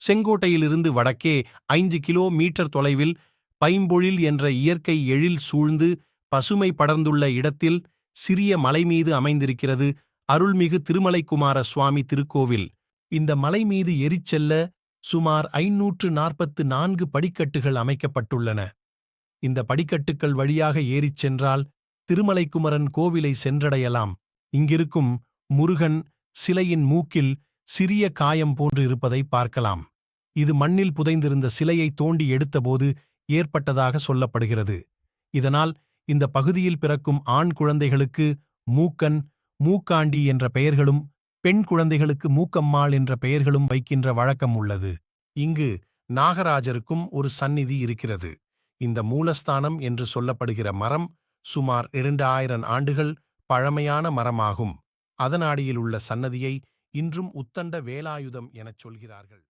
செங்கோட்டையிலிருந்து வடக்கே 5 கிலோமீட்டர் தொலைவில் பைம்பொழில் என்ற இயற்கை எழில் சூழ்ந்து பசுமை படர்ந்துள்ள இடத்தில் சிறிய மலை மீது அமைந்திருக்கிறது அருள்மிகு திருமலைக்குமார சுவாமி திருக்கோவில். இந்த மலை மீது ஏறிச்செல்ல சுமார் 544 படிக்கட்டுகள் அமைக்கப்பட்டுள்ளன. இந்த படிக்கட்டுகள் வழியாக ஏறிச் சென்றால் திருமலைக்குமரன் கோவிலை சென்றடையலாம். இங்கிருக்கும் முருகன் சிலையின் மூக்கில் சிறிய காயம் போன்று இருப்பதை பார்க்கலாம். இது மண்ணில் புதைந்திருந்த சிலையை தோண்டி எடுத்தபோது ஏற்பட்டதாக சொல்லப்படுகிறது. இதனால் இந்த பகுதியில் பிறக்கும் ஆண் குழந்தைகளுக்கு மூக்கன், மூக்காண்டி என்ற பெயர்களும் பெண் குழந்தைகளுக்கு மூக்கம்மாள் என்ற பெயர்களும் வைக்கின்ற வழக்கம் உள்ளது. இங்கு நாகராஜருக்கும் ஒரு சந்நிதி இருக்கிறது. இந்த மூலஸ்தானம் என்று சொல்லப்படுகிற மரம் சுமார் 2000 ஆண்டுகள் பழமையான மரமாகும். அதன் அடியில் உள்ள சன்னதியை இன்றும் உத்தண்ட வேலாயுதம் எனச் சொல்கிறார்கள்.